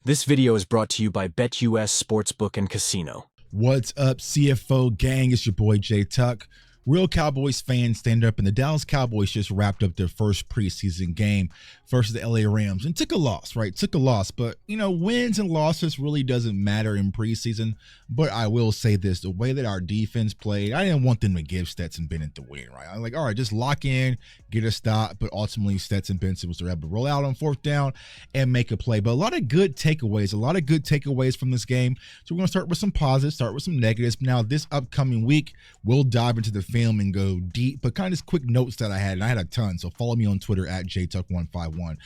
This video is brought to you by BetUS Sportsbook and Casino. What's up, CFO gang? It's your boy Jay Tuck. Real Cowboys fans, stand up. And the Dallas Cowboys just wrapped up their first preseason game versus the LA Rams and took a loss, right? Took a loss. But, wins and losses really doesn't matter in preseason. But I will say this, the way that our defense played, I didn't want them to give Stetson Bennett the win, right? I'm like, all right, just lock in, get a stop. But ultimately, Stetson Bennett was able to roll out on fourth down and make a play. But a lot of good takeaways from this game. So we're going to start with some positives, start with some negatives. Now, this upcoming week, we'll dive into the film and go deep, but kind of just quick notes that I had, and I had a ton. So follow me on Twitter at JTuck151.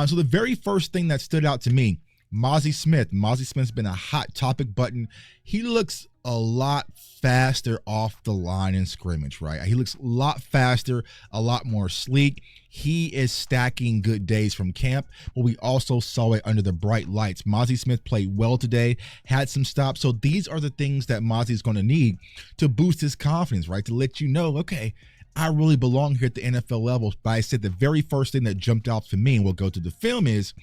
So the very first thing that stood out to me, Mazi Smith. Mazi Smith's been a hot topic button. He looks a lot faster off the line in scrimmage, right? He looks a lot faster, a lot more sleek. He is stacking good days from camp, but we also saw it under the bright lights. Mazi Smith played well today, had some stops. So these are the things that Mazi is going to need to boost his confidence, right? To let you know, okay, I really belong here at the NFL level. But I said the very first thing that jumped out for me, and we'll go to the film, is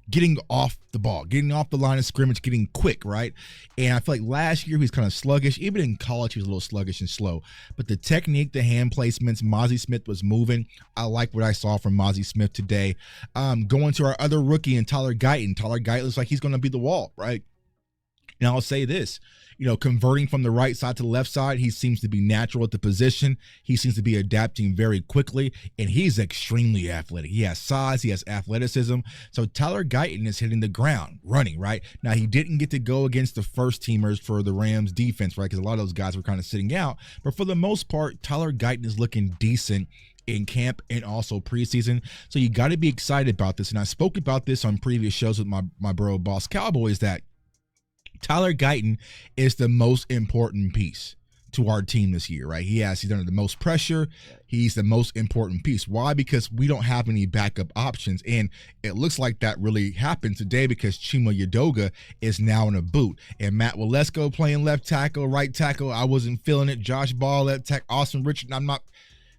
getting off the ball, getting off the line of scrimmage, getting quick, right? And I feel like last year he was kind of sluggish. Even in college, he was a little sluggish and slow. But the technique, the hand placements, Mazi Smith was moving. I like what I saw from Mazi Smith today. Going to our other rookie and Tyler Guyton. Tyler Guyton looks like he's going to be the wall, right? And I'll say this, converting from the right side to the left side, he seems to be natural at the position. He seems to be adapting very quickly, and he's extremely athletic. He has size, he has athleticism. So Tyler Guyton is hitting the ground, running, right? Now, he didn't get to go against the first teamers for the Rams defense, right? Because a lot of those guys were kind of sitting out. But for the most part, Tyler Guyton is looking decent in camp and also preseason. So you got to be excited about this. And I spoke about this on previous shows with my bro, Boss Cowboys, that Tyler Guyton is the most important piece to our team this year, right? He's under the most pressure. He's the most important piece. Why? Because we don't have any backup options. And it looks like that really happened today because Chima Yadoga is now in a boot. And Matt Walesko playing left tackle, right tackle. I wasn't feeling it. Josh Ball, left tackle, Austin Richard.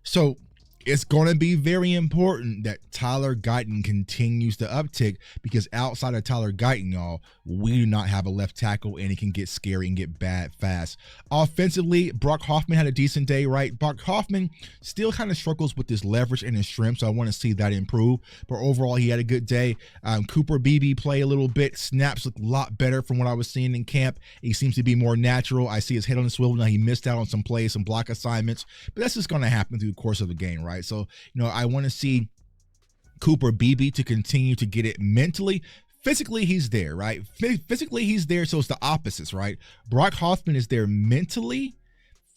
So it's going to be very important that Tyler Guyton continues to uptick, because outside of Tyler Guyton, y'all, we do not have a left tackle, and it can get scary and get bad fast. Offensively, Brock Hoffman had a decent day, right? Brock Hoffman still kind of struggles with his leverage and his shrimp, so I want to see that improve. But overall, he had a good day. Cooper Beebe play a little bit. Snaps look a lot better from what I was seeing in camp. He seems to be more natural. I see his head on the swivel. Now, he missed out on some plays, some block assignments, but that's just going to happen through the course of the game, right? So, I want to see Cooper Beebe to continue to get it mentally. Physically, he's there, right? Physically, he's there, so it's the opposites, right? Brock Hoffman is there mentally.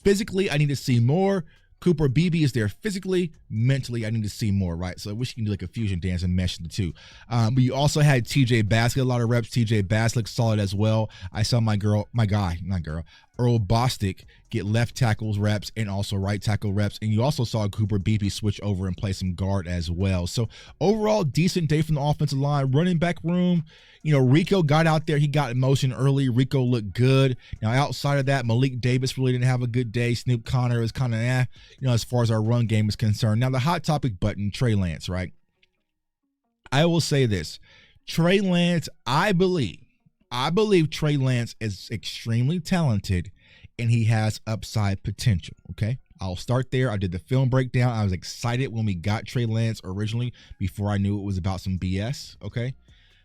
Physically, I need to see more. Cooper Beebe is there physically. Mentally, I need to see more, right? So I wish you can do like a fusion dance and mesh the two. But you also had TJ Bass get a lot of reps. TJ Bass looks solid as well. I saw Earl Bostic get left tackles reps and also right tackle reps. And you also saw Cooper Beebe switch over and play some guard as well. So overall, decent day from the offensive line. Running back room, Rico got out there. He got in motion early. Rico looked good. Now, outside of that, Malik Davis really didn't have a good day. Snoop Connor is kind of as far as our run game is concerned. Now, the hot topic button, Trey Lance, right? I will say this. Trey Lance, I believe Trey Lance is extremely talented and he has upside potential, okay? I'll start there. I did the film breakdown. I was excited when we got Trey Lance originally before I knew it was about some BS, okay?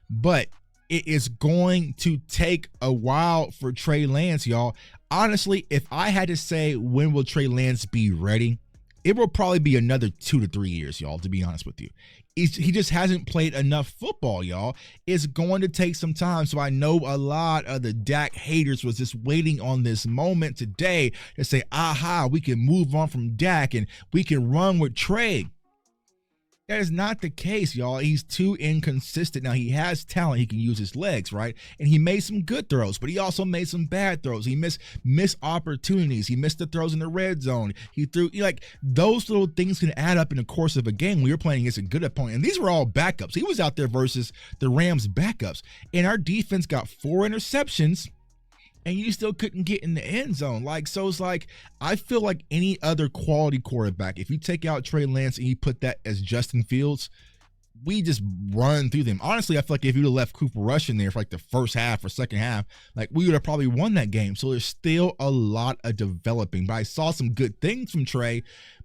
But it is going to take a while for Trey Lance, y'all. Honestly, if I had to say when will Trey Lance be ready, it will probably be another 2 to 3 years, y'all, to be honest with you. He just hasn't played enough football, y'all. It's going to take some time. So I know a lot of the Dak haters was just waiting on this moment today to say, aha, we can move on from Dak and we can run with Trey. That is not the case, y'all. He's too inconsistent. Now, he has talent. He can use his legs, right? And he made some good throws, but he also made some bad throws. He missed opportunities. He missed the throws in the red zone. He threw, those little things can add up in the course of a game. We were playing against a good opponent, and these were all backups. He was out there versus the Rams backups, and our defense got 4 interceptions, and you still couldn't get in the end zone. So it's like, I feel like any other quality quarterback, if you take out Trey Lance and you put that as Justin Fields, we just run through them. Honestly, I feel like if you'd have left Cooper Rush in there for like the first half or second half, like we would have probably won that game. So there's still a lot of developing. But I saw some good things from Trey,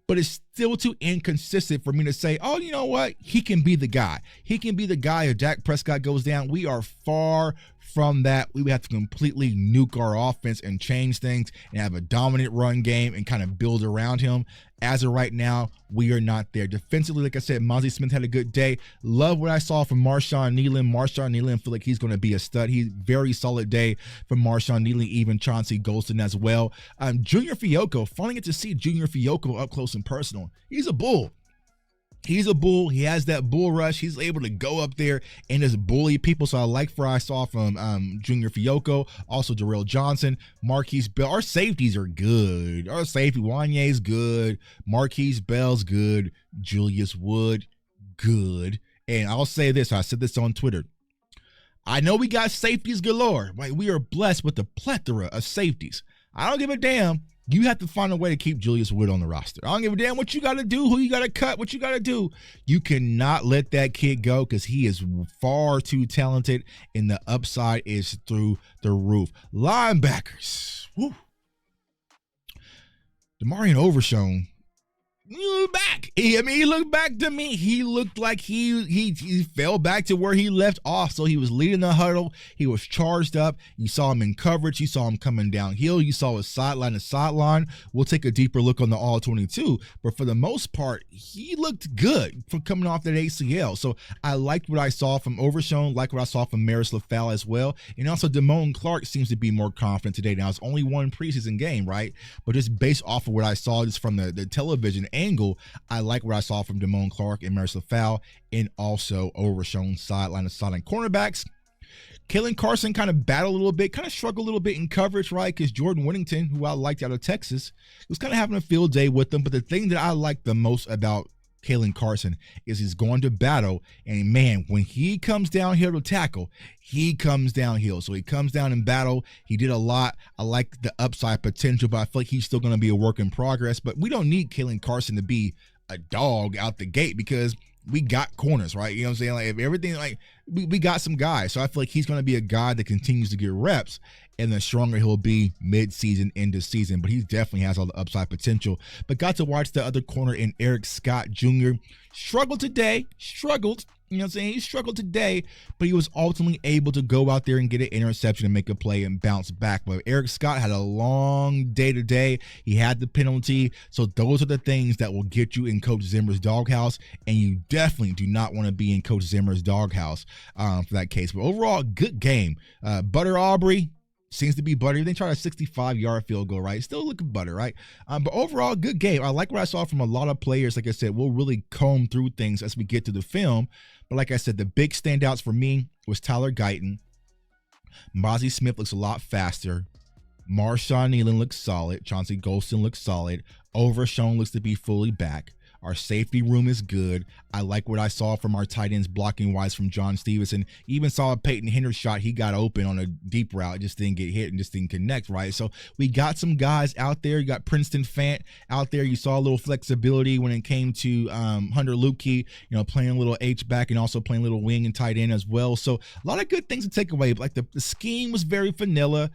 but it's still too inconsistent for me to say, oh, you know what? He can be the guy. He can be the guy if Dak Prescott goes down. We are far from that. We would have to completely nuke our offense and change things and have a dominant run game and kind of build around him. As of right now, we are not there. Defensively, like I said, Mazi Smith had a good day. Love what I saw from Marshawn Kneeland. Marshawn Kneeland, feel like he's going to be a stud. He's very solid day from Marshawn Kneeland, even Chauncey Golston as well. Junior Fiocco, finally get to see Junior Fiocco up close and personal. He's a bull. He's a bull. He has that bull rush. He's able to go up there and just bully people. So I like what I saw from Junior Fiocco, also Darrell Johnson, Marquise Bell. Our safeties are good. Our safety, Wanye's good. Marquise Bell's good. Julius Wood, good. And I'll say this. I said this on Twitter. I know we got safeties galore. Right? We are blessed with a plethora of safeties. I don't give a damn. You have to find a way to keep Julius Wood on the roster. I don't give a damn what you got to do, who you got to cut, what you got to do. You cannot let that kid go because he is far too talented and the upside is through the roof. Linebackers. Woo. Demarion Overshown. He looked back. He looked back to me. He looked like he fell back to where he left off. So he was leading the huddle. He was charged up. You saw him in coverage. You saw him coming downhill. You saw his sideline to sideline. We'll take a deeper look on the all-22. But for the most part, he looked good from coming off that ACL. So I liked what I saw from Overshown, like what I saw from Maris LaFell as well. And also Damone Clark seems to be more confident today. Now, it's only one preseason game, right? But just based off of what I saw just from the television angle, I like what I saw from Damone Clark and Maris LaFell, and also Overshown sideline to sideline. Cornerbacks, Kalen Carson kind of battled a little bit, kind of struggled a little bit in coverage, right? Because Jordan Whittington, who I liked out of Texas, was kind of having a field day with them. But the thing that I like the most about Kalen Carson is he's going to battle, and man, when he comes downhill to tackle, he comes downhill. So he comes down in battle. He did a lot. I like the upside potential, but I feel like he's still going to be a work in progress. But we don't need Kalen Carson to be a dog out the gate because we got corners, right? You know what I'm saying? Like if everything, like we got some guys. So I feel like he's going to be a guy that continues to get reps, and the stronger he'll be mid-season, end of season. But he definitely has all the upside potential. But got to watch the other corner in Eric Scott Jr. Struggled today. You know what I'm saying? He struggled today, but he was ultimately able to go out there and get an interception and make a play and bounce back. But Eric Scott had a long day today. He had the penalty. So those are the things that will get you in Coach Zimmer's doghouse, and you definitely do not want to be in Coach Zimmer's doghouse for that case. But overall, good game. Butter Aubrey seems to be butter. They tried a 65-yard field goal, right? Still looking butter, right? But overall, good game. I like what I saw from a lot of players. Like I said, we'll really comb through things as we get to the film. But like I said, the big standouts for me was Tyler Guyton. Mazi Smith looks a lot faster. Marshawn Kneeland looks solid. Chauncey Golston looks solid. Overshown looks to be fully back. Our safety room is good. I like what I saw from our tight ends blocking wise from John Stevenson. Even saw a Peyton Henry shot. He got open on a deep route, just didn't get hit and just didn't connect, right? So we got some guys out there. You got Princeton Fant out there. You saw a little flexibility when it came to Hunter Lupke, playing a little H-back and also playing a little wing and tight end as well. So a lot of good things to take away. Like the scheme was very vanilla.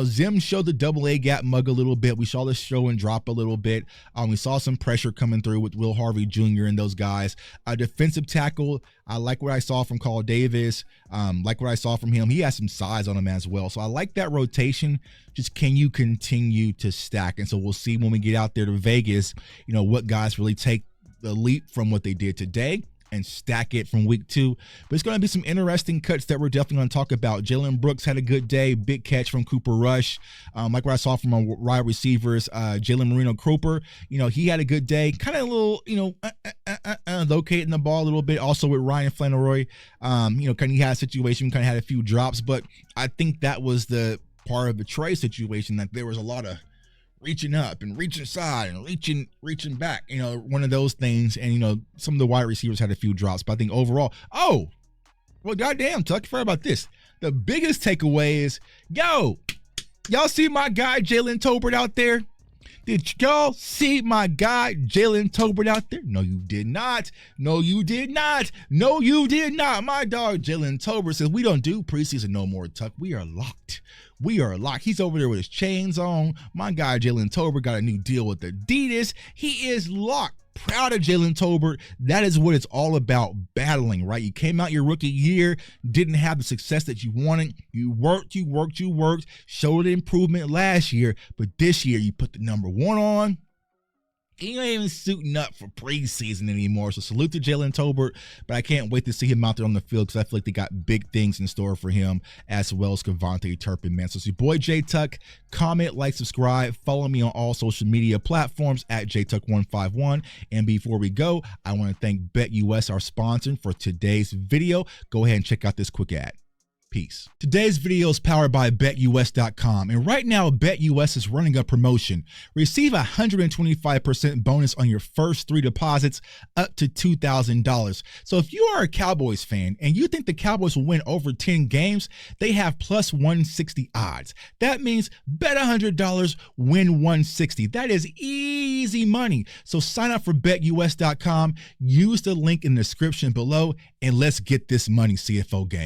Zim showed the double A gap mug a little bit. We saw the show and drop a little bit. We saw some pressure coming through with Will Harvey Jr. and those guys. Defensive tackle, I like what I saw from Carl Davis. Like what I saw from him. He has some size on him as well. So I like that rotation. Just can you continue to stack? And so we'll see when we get out there to Vegas, what guys really take the leap from what they did today and stack it from week 2. But it's going to be some interesting cuts that we're definitely going to talk about. Jalen Brooks had a good day. Big catch from Cooper Rush. Like what I saw from our wide receivers, Jalen Marino Cropper, he had a good day. Kind of a little, locating the ball a little bit. Also with Ryan Flannery, kind of he had a situation, kind of had a few drops. But I think that was the part of the Trey situation, that there was a lot of reaching up and reaching side and reaching back, one of those things. And, some of the wide receivers had a few drops, but I think overall, goddamn, Tuck, you forgot about this. The biggest takeaway is, y'all see my guy, Jalen Tolbert out there? Did y'all see my guy Jalen Tolbert out there? No, you did not. No, you did not. No, you did not. My dog Jalen Tolbert says we don't do preseason no more, Tuck. We are locked. We are locked. He's over there with his chains on. My guy Jalen Tolbert got a new deal with Adidas. He is locked. Proud of Jalen Tolbert. That is what it's all about, battling, right? You came out your rookie year, didn't have the success that you wanted. You worked, showed improvement last year, but this year you put the number one on. He ain't even suiting up for preseason anymore. So salute to Jalen Tolbert, but I can't wait to see him out there on the field because I feel like they got big things in store for him as well as Kevontae Turpin, man. So it's your boy J Tuck. Comment, like, subscribe. Follow me on all social media platforms at JTuck151. And before we go, I want to thank BetUS, our sponsor, for today's video. Go ahead and check out this quick ad. Peace. Today's video is powered by BetUS.com, and right now BetUS is running a promotion. Receive a 125% bonus on your first 3 deposits up to $2,000. So if you are a Cowboys fan and you think the Cowboys will win over 10 games, they have plus 160 odds. That means bet $100, win 160. That is easy money. So sign up for BetUS.com, use the link in the description below, and let's get this money, CFO gang.